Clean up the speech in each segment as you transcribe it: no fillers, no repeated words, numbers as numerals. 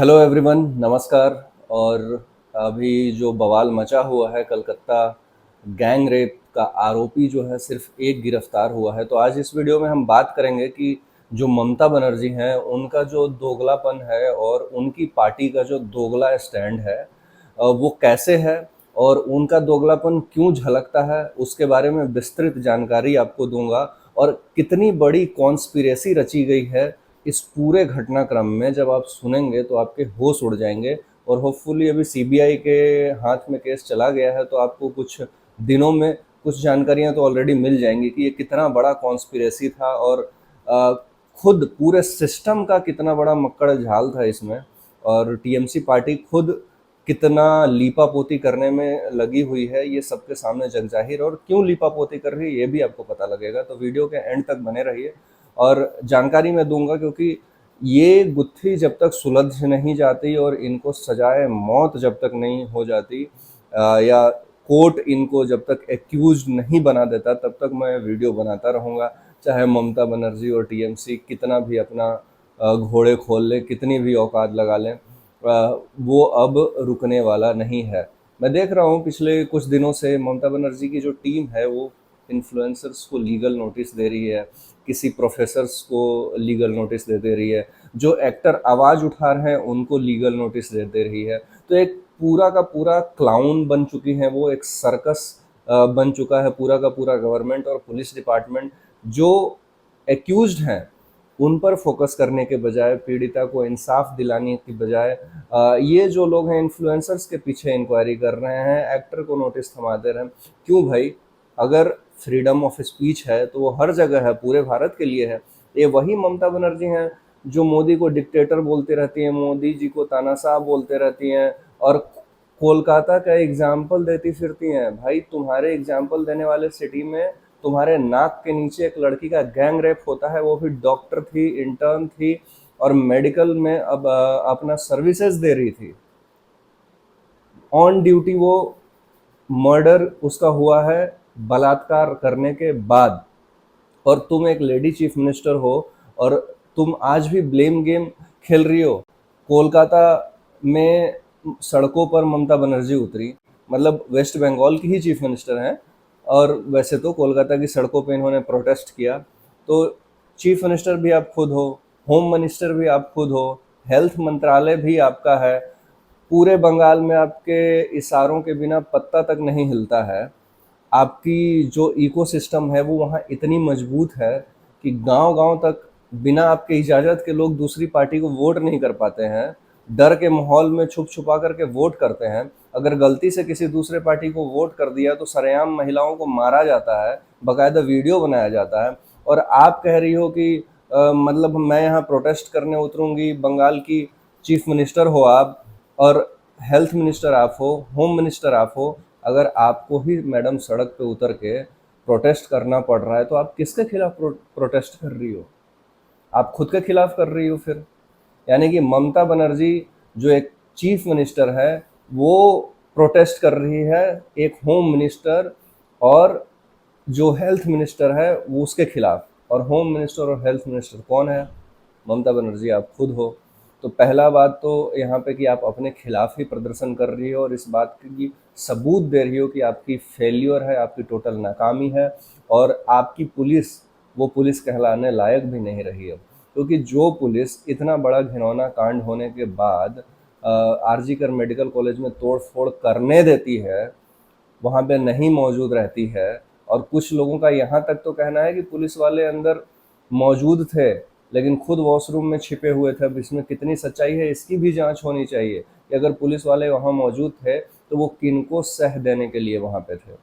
Hello everyone, नमस्कार। और अभी जो बवाल मचा हुआ है, कलकत्ता गैंग रेप का आरोपी जो है सिर्फ एक गिरफ्तार हुआ है। तो आज इस वीडियो में हम बात करेंगे कि जो ममता बनर्जी हैं उनका जो दोगलापन है और उनकी पार्टी का जो दोगला स्टैंड है वो कैसे है और उनका दोगलापन क्यों झलकता है, उसके बारे में विस्तृत जानकारी आपको दूंगा। और कितनी बड़ी कॉन्स्पिरेसी रची गई है इस पूरे घटनाक्रम में, जब आप सुनेंगे तो आपके होश उड़ जाएंगे। और होपफुली अभी सीबीआई के हाथ में केस चला गया है, तो आपको कुछ दिनों में कुछ जानकारियां तो ऑलरेडी मिल जाएंगी कि ये कितना बड़ा कॉन्स्पिरेसी था और अ, खुद पूरे सिस्टम का कितना बड़ा मक्कड़ झाल था इसमें। और टीएमसी पार्टी खुद कितना लीपापोती करने में लगी हुई है, ये सबके सामने जगजाहिर। और क्यों लीपापोती कर रही है ये भी आपको पता लगेगा, तो वीडियो के एंड तक बने रहिए। और जानकारी मैं दूंगा क्योंकि ये गुत्थी जब तक सुलझ नहीं जाती और इनको सजाए मौत जब तक नहीं हो जाती, या कोर्ट इनको जब तक एक्यूज नहीं बना देता, तब तक मैं वीडियो बनाता रहूँगा। चाहे ममता बनर्जी और टीएमसी कितना भी अपना घोड़े खोल ले, कितनी भी औकात लगा लें, वो अब रुकने वाला नहीं है। मैं देख रहा हूँ पिछले कुछ दिनों से ममता बनर्जी की जो टीम है वो इन्फ्लुएंसर्स को लीगल नोटिस दे रही है, किसी प्रोफेसर्स को लीगल नोटिस दे रही है, जो एक्टर आवाज़ उठा रहे हैं उनको लीगल नोटिस दे रही है। तो एक पूरा का पूरा क्लाउन बन चुकी है, वो एक सर्कस बन चुका है पूरा का पूरा गवर्नमेंट और पुलिस डिपार्टमेंट। जो एक्यूज्ड हैं उन पर फोकस करने के बजाय, पीड़िता को इंसाफ दिलाने की बजाय, ये जो लोग हैं इन्फ्लुएंसर्स के पीछे इंक्वायरी कर रहे हैं, एक्टर को नोटिस थमा दे रहे हैं। क्यों भाई? अगर फ्रीडम ऑफ स्पीच है तो वो हर जगह है, पूरे भारत के लिए है। ये वही ममता बनर्जी हैं जो मोदी को डिक्टेटर बोलती रहती हैं, मोदी जी को तानाशाह बोलते रहती हैं और कोलकाता का एग्जाम्पल देती फिरती हैं। भाई, तुम्हारे एग्जाम्पल देने वाले सिटी में तुम्हारे नाक के नीचे एक लड़की का गैंग रेप होता है, वो भी डॉक्टर थी, इंटर्न थी और मेडिकल में अब अपना सर्विसेज दे रही थी। ऑन ड्यूटी वो मर्डर उसका हुआ है बलात्कार करने के बाद। और तुम एक लेडी चीफ मिनिस्टर हो और तुम आज भी ब्लेम गेम खेल रही हो। कोलकाता में सड़कों पर ममता बनर्जी उतरी, मतलब वेस्ट बंगाल की ही चीफ मिनिस्टर हैं, और वैसे तो कोलकाता की सड़कों पे इन्होंने प्रोटेस्ट किया। तो चीफ मिनिस्टर भी आप खुद हो, होम मिनिस्टर भी आप खुद हो, हेल्थ मंत्रालय भी आपका है। पूरे बंगाल में आपके इशारों के बिना पत्ता तक नहीं हिलता है। आपकी जो इकोसिस्टम है वो वहाँ इतनी मजबूत है कि गांव-गांव तक बिना आपके इजाज़त के लोग दूसरी पार्टी को वोट नहीं कर पाते हैं। डर के माहौल में छुप-छुपा करके वोट करते हैं। अगर गलती से किसी दूसरे पार्टी को वोट कर दिया तो सरेआम महिलाओं को मारा जाता है, बाकायदा वीडियो बनाया जाता है। और आप कह रही हो कि मतलब मैं यहाँ प्रोटेस्ट करने उतरूँगी, बंगाल की चीफ मिनिस्टर हो आप और हेल्थ मिनिस्टर आप हो, होम मिनिस्टर आप हो। अगर आपको ही मैडम सड़क पे उतर के प्रोटेस्ट करना पड़ रहा है तो आप किसके खिलाफ प्रोटेस्ट कर रही हो? आप खुद के खिलाफ कर रही हो फिर। यानी कि ममता बनर्जी जो एक चीफ मिनिस्टर है वो प्रोटेस्ट कर रही है एक होम मिनिस्टर और जो हेल्थ मिनिस्टर है वो उसके खिलाफ। और होम मिनिस्टर और हेल्थ मिनिस्टर कौन है? ममता बनर्जी आप खुद हो। तो पहला बात तो यहाँ पे कि आप अपने खिलाफ ही प्रदर्शन कर रही हो और इस बात की सबूत दे रही हो कि आपकी फेल्योर है, आपकी टोटल नाकामी है। और आपकी पुलिस वो पुलिस कहलाने लायक भी नहीं रही है, क्योंकि जो पुलिस इतना बड़ा घिनौना कांड होने के बाद आरजी कर मेडिकल कॉलेज में तोड़ फोड़ करने देती है, वहाँ पे नहीं मौजूद रहती है। और कुछ लोगों का यहाँ तक तो कहना है कि पुलिस वाले अंदर मौजूद थे लेकिन खुद वॉशरूम में छिपे हुए थे। अब इसमें कितनी सच्चाई है इसकी भी जांच होनी चाहिए कि अगर पुलिस वाले वहाँ मौजूद थे तो वो किनको सह देने के लिए वहाँ पे थे।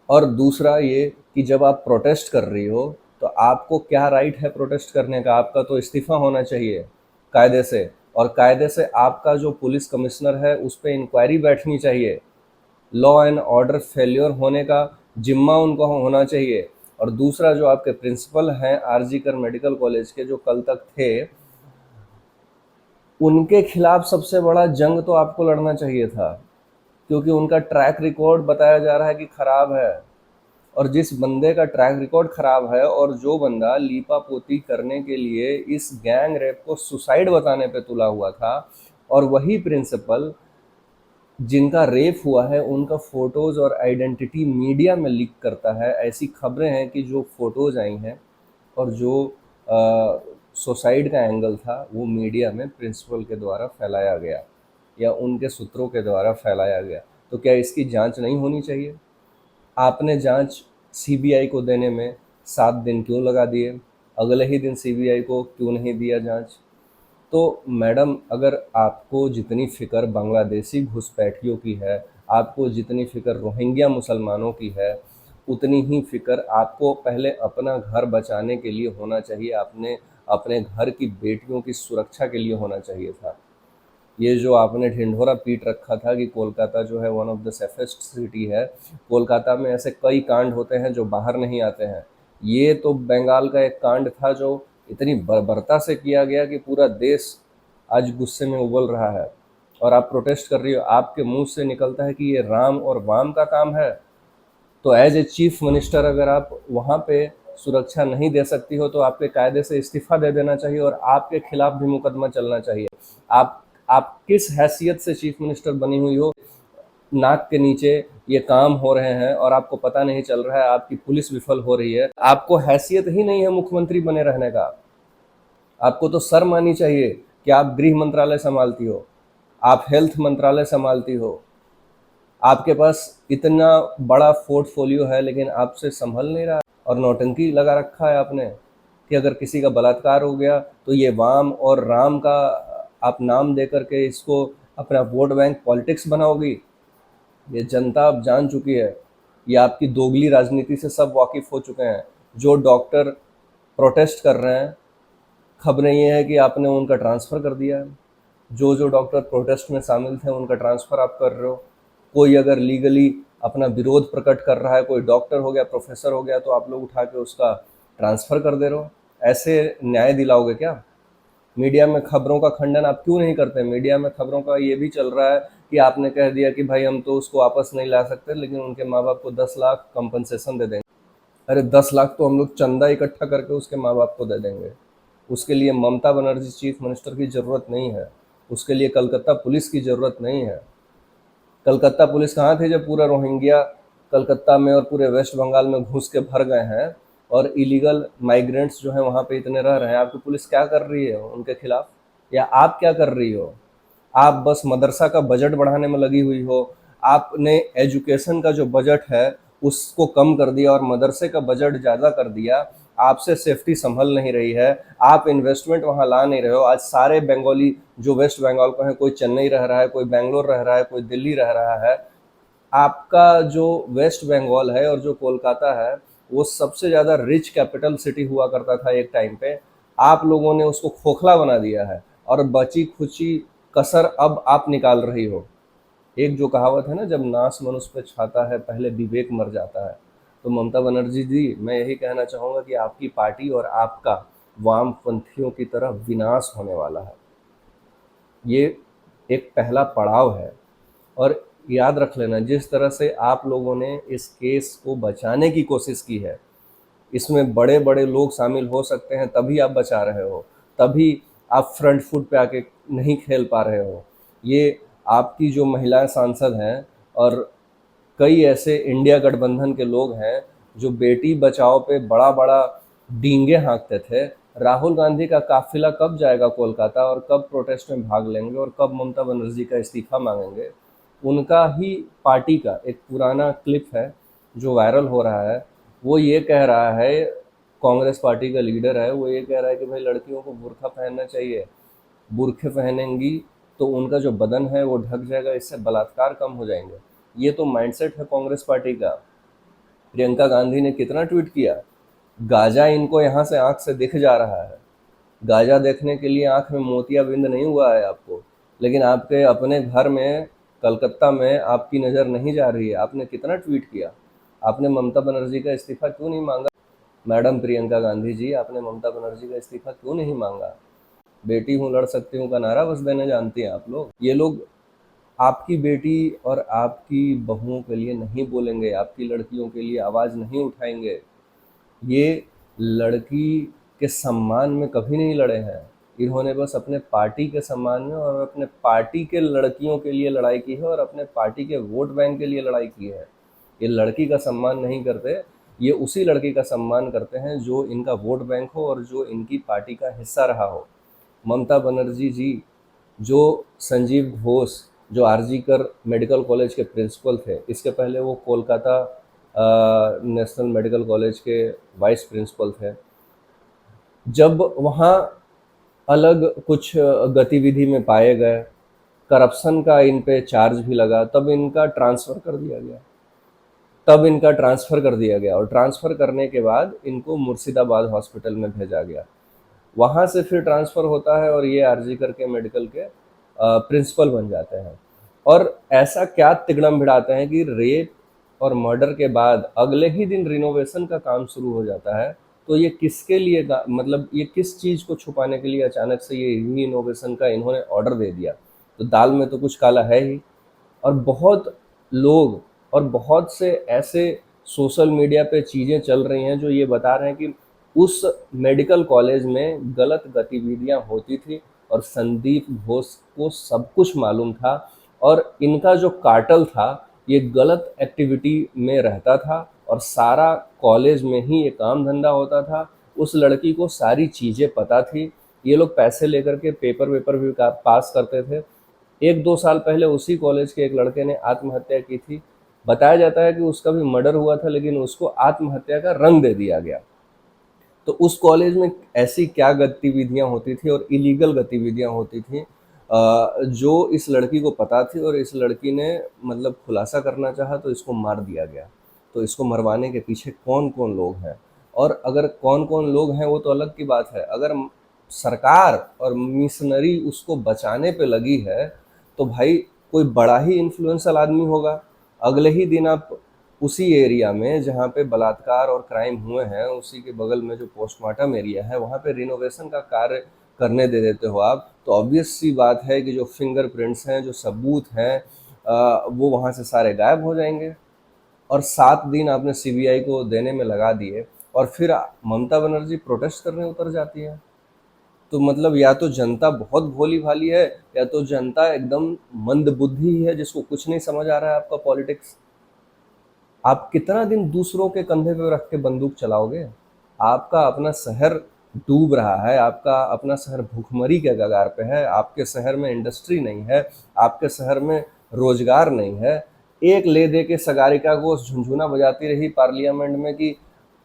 और दूसरा ये कि जब आप प्रोटेस्ट कर रही हो तो आपको क्या राइट है प्रोटेस्ट करने का? आपका तो इस्तीफा होना चाहिए कायदे से। और कायदे से आपका जो पुलिस कमिश्नर है उस पर इंक्वायरी बैठनी चाहिए। लॉ एंड ऑर्डर फेल्योर होने का जिम्मा उनको होना चाहिए। और दूसरा, जो आपके प्रिंसिपल हैं आरजी कर मेडिकल कॉलेज के जो कल तक थे, उनके खिलाफ सबसे बड़ा जंग तो आपको लड़ना चाहिए था, क्योंकि उनका ट्रैक रिकॉर्ड बताया जा रहा है कि खराब है। और जिस बंदे का ट्रैक रिकॉर्ड खराब है और जो बंदा लीपा पोती करने के लिए इस गैंग रेप को सुसाइड बताने पे तुला हुआ था, और वही प्रिंसिपल जिनका रेप हुआ है उनका फोटोज और आइडेंटिटी मीडिया में लीक करता है। ऐसी खबरें हैं कि जो फोटोज आई हैं और जो सुसाइड का एंगल था वो मीडिया में प्रिंसिपल के द्वारा फैलाया गया या उनके सूत्रों के द्वारा फैलाया गया। तो क्या इसकी जांच नहीं होनी चाहिए? आपने जांच सीबीआई को देने में 7 दिन क्यों लगा दिए? अगले ही दिन सीबीआई को क्यों नहीं दिया जांच? तो मैडम, अगर आपको जितनी फ़िक्र बांग्लादेशी घुसपैठियों की है, आपको जितनी फ़िक्र रोहिंग्या मुसलमानों की है, उतनी ही फ़िक्र आपको पहले अपना घर बचाने के लिए होना चाहिए। आपने अपने घर की बेटियों की सुरक्षा के लिए होना चाहिए था। ये जो आपने ढिंढोरा पीट रखा था कि कोलकाता जो है one of the safest city है, कोलकाता में ऐसे कई कांड होते हैं जो बाहर नहीं आते हैं। ये तो बंगाल का एक कांड था जो इतनी बर्बरता से किया गया कि पूरा देश आज गुस्से में उबल रहा है। और आप प्रोटेस्ट कर रही हो, आपके मुंह से निकलता है कि ये राम और वाम का काम है। तो एज ए चीफ मिनिस्टर अगर आप वहाँ पे सुरक्षा नहीं दे सकती हो तो आपके कायदे से इस्तीफा दे देना चाहिए और आपके खिलाफ भी मुकदमा चलना चाहिए। आप किस हैसियत से चीफ मिनिस्टर बनी हुई हो? नाक के नीचे ये काम हो रहे हैं और आपको पता नहीं चल रहा है, आपकी पुलिस विफल हो रही है। आपको हैसियत ही नहीं है मुख्यमंत्री बने रहने का। आपको तो शर्म आनी चाहिए कि आप गृह मंत्रालय संभालती हो, आप हेल्थ मंत्रालय संभालती हो, आपके पास इतना बड़ा पोर्टफोलियो है लेकिन आपसे संभल नहीं रहा। और नौटंकी लगा रखा है आपने कि अगर किसी का बलात्कार हो गया तो ये वाम और राम का आप नाम दे करके इसको अपना वोट बैंक पॉलिटिक्स बनाओगी। ये जनता अब जान चुकी है, ये आपकी दोगली राजनीति से सब वाकिफ हो चुके हैं। जो डॉक्टर प्रोटेस्ट कर रहे हैं, खबरें ये है कि आपने उनका ट्रांसफ़र कर दिया है। जो जो डॉक्टर प्रोटेस्ट में शामिल थे उनका ट्रांसफ़र आप कर रहे हो। कोई अगर लीगली अपना विरोध प्रकट कर रहा है, कोई डॉक्टर हो गया, प्रोफेसर हो गया, तो आप लोग उठा के उसका ट्रांसफ़र कर दे रहे हो। ऐसे न्याय दिलाओगे क्या? मीडिया में खबरों का खंडन आप क्यों नहीं करते? मीडिया में खबरों का ये भी चल रहा है कि आपने कह दिया कि भाई हम तो उसको वापस नहीं ला सकते लेकिन उनके माँ बाप को 10 लाख कंपनसेशन दे देंगे। अरे 10 लाख तो हम लोग चंदा इकट्ठा करके उसके माँ बाप को दे देंगे। उसके लिए ममता बनर्जी चीफ मिनिस्टर की ज़रूरत नहीं है, उसके लिए कलकत्ता पुलिस की ज़रूरत नहीं है। कलकत्ता पुलिस कहाँ थी जब पूरा रोहिंग्या कलकत्ता में और पूरे वेस्ट बंगाल में घुस के भर गए हैं और इलीगल माइग्रेंट्स जो हैं वहाँ पे इतने रह रहे हैं? आपकी पुलिस क्या कर रही है उनके खिलाफ, या आप क्या कर रही हो? आप बस मदरसा का बजट बढ़ाने में लगी हुई हो। आपने एजुकेशन का जो बजट है उसको कम कर दिया और मदरसे का बजट ज़्यादा कर दिया। आपसे सेफ्टी संभल नहीं रही है, आप इन्वेस्टमेंट वहाँ ला नहीं रहे हो। आज सारे बंगाली जो वेस्ट बंगाल को हैं, कोई चेन्नई रह रहा है, कोई बेंगलोर रह रहा है, कोई दिल्ली रह रहा है। आपका जो वेस्ट बंगाल है और जो कोलकाता है वो सबसे ज़्यादा रिच कैपिटल सिटी हुआ करता था एक टाइम पे। आप लोगों ने उसको खोखला बना दिया है और बची खुची कसर अब आप निकाल रही हो। एक जो कहावत है ना, जब नाश मनुष्य पे छाता है पहले विवेक मर जाता है। तो ममता बनर्जी जी, मैं यही कहना चाहूँगा कि आपकी पार्टी और आपका वामपंथियों की तरह विनाश होने वाला है। ये एक पहला पड़ाव है। और याद रख लेना, जिस तरह से आप लोगों ने इस केस को बचाने की कोशिश की है, इसमें बड़े बड़े लोग शामिल हो सकते हैं, तभी आप बचा रहे हो, तभी आप फ्रंट फुट पे आके नहीं खेल पा रहे हो। ये आपकी जो महिला सांसद हैं और कई ऐसे इंडिया गठबंधन के लोग हैं जो बेटी बचाओ पे बड़ा बड़ा डींगे हाँकते थे। राहुल गांधी का काफिला कब जाएगा कोलकाता और कब प्रोटेस्ट में भाग लेंगे और कब ममता बनर्जी का इस्तीफा मांगेंगे? उनका ही पार्टी का एक पुराना क्लिप है जो वायरल हो रहा है। वो ये कह रहा है, कांग्रेस पार्टी का लीडर है, वो ये कह रहा है कि भाई लड़कियों को बुर्का पहनना चाहिए, बुरखे पहनेंगी तो उनका जो बदन है वो ढक जाएगा, इससे बलात्कार कम हो जाएंगे। ये तो माइंडसेट है कांग्रेस पार्टी का। प्रियंका गांधी ने कितना ट्वीट किया, गाजा इनको यहाँ से आंख से दिख जा रहा है। गाजा देखने के लिए आंख में मोतियाबिंद नहीं हुआ है आपको, लेकिन आपके अपने घर में कलकत्ता में आपकी नज़र नहीं जा रही है। आपने कितना ट्वीट किया, आपने ममता बनर्जी का इस्तीफा क्यों नहीं मांगा? मैडम प्रियंका गांधी जी, आपने ममता बनर्जी का इस्तीफा क्यों नहीं मांगा? बेटी हूँ लड़ सकती हूँ का नारा बस देने जानती हैं आप लोग। ये लोग आपकी बेटी और आपकी बहुओं के लिए नहीं बोलेंगे, आपकी लड़कियों के लिए आवाज़ नहीं उठाएंगे। ये लड़की के सम्मान में कभी नहीं लड़े हैं। इन्होंने बस अपने पार्टी के सम्मान में और अपने पार्टी के लड़कियों के लिए लड़ाई की है और अपने पार्टी के वोट बैंक के लिए लड़ाई की है। ये लड़की का सम्मान नहीं करते, ये उसी लड़की का सम्मान करते हैं जो इनका वोट बैंक हो और जो इनकी पार्टी का हिस्सा रहा हो। ममता बनर्जी जी, जो संजीव घोष, जो आरजीकर मेडिकल कॉलेज के प्रिंसिपल थे, इसके पहले वो कोलकाता नेशनल मेडिकल कॉलेज के वाइस प्रिंसिपल थे। जब वहाँ अलग कुछ गतिविधि में पाए गए, करप्शन का इन पे चार्ज भी लगा, तब इनका ट्रांसफ़र कर दिया गया और ट्रांसफ़र करने के बाद इनको मुर्शिदाबाद हॉस्पिटल में भेजा गया। वहाँ से फिर ट्रांसफ़र होता है और ये आरजी करके मेडिकल के प्रिंसिपल बन जाते हैं। और ऐसा क्या तिकड़म भिड़ाते हैं कि रेप और मर्डर के बाद अगले ही दिन रिनोवेशन का काम शुरू हो जाता है। तो ये किसके लिए, मतलब ये किस चीज़ को छुपाने के लिए अचानक से ये रिनोवेशन का इन्होंने ऑर्डर दे दिया? तो दाल में तो कुछ काला है ही। और बहुत लोग और बहुत से ऐसे सोशल मीडिया पे चीज़ें चल रही हैं जो ये बता रहे हैं कि उस मेडिकल कॉलेज में गलत गतिविधियां होती थी और संदीप घोष को सब कुछ मालूम था और इनका जो कार्टेल था ये गलत एक्टिविटी में रहता था और सारा कॉलेज में ही ये काम धंधा होता था। उस लड़की को सारी चीज़ें पता थी। ये लोग पैसे लेकर के पेपर वेपर भी पास करते थे। 1-2 साल पहले उसी कॉलेज के एक लड़के ने आत्महत्या की थी। बताया जाता है कि उसका भी मर्डर हुआ था, लेकिन उसको आत्महत्या का रंग दे दिया गया। तो उस कॉलेज में ऐसी क्या गतिविधियां होती थी और इलीगल गतिविधियां होती थी जो इस लड़की को पता थी और इस लड़की ने मतलब खुलासा करना चाहा तो इसको मार दिया गया। तो इसको मरवाने के पीछे कौन कौन लोग हैं, और अगर कौन कौन लोग हैं वो तो अलग की बात है। अगर सरकार और मिशनरी उसको बचाने पे लगी है तो भाई कोई बड़ा ही इन्फ्लुएंशियल आदमी होगा। अगले ही दिन आप उसी एरिया में जहाँ पे बलात्कार और क्राइम हुए हैं, उसी के बगल में जो पोस्टमार्टम एरिया है वहाँ पे रिनोवेशन का कार्य करने दे देते हो आप। तो ऑब्वियस सी बात है कि जो फिंगरप्रिंट्स हैं, जो सबूत हैं, वो वहाँ से सारे गायब हो जाएंगे। और 7 दिन आपने सीबीआई को देने में लगा दिए और फिर ममता बनर्जी प्रोटेस्ट करने उतर जाती है। तो मतलब या तो जनता बहुत भोली भाली है या तो जनता एकदम मंदबुद्धि है जिसको कुछ नहीं समझ आ रहा है आपका पॉलिटिक्स। आप कितना दिन दूसरों के कंधे पे रख के बंदूक चलाओगे? आपका अपना शहर डूब रहा है, आपका अपना शहर भूखमरी के कगार पे है, आपके शहर में इंडस्ट्री नहीं है, आपके शहर में रोजगार नहीं है। एक ले दे के सगारिका घोष झुनझुना बजाती रही पार्लियामेंट में कि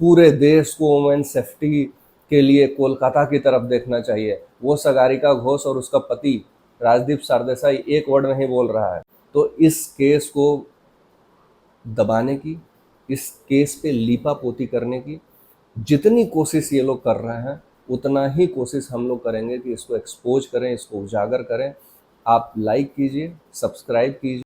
पूरे देश को वुमेन सेफ्टी के लिए कोलकाता की तरफ देखना चाहिए। वो सगारिका घोष और उसका पति राजदीप सरदेसाई एक वर्ड नहीं बोल रहा है। तो इस केस को दबाने की, इस केस पे लीपापोती करने की जितनी कोशिश ये लोग कर रहे हैं उतना ही कोशिश हम लोग करेंगे कि इसको एक्सपोज करें, इसको उजागर करें। आप लाइक कीजिए, सब्सक्राइब कीजिए।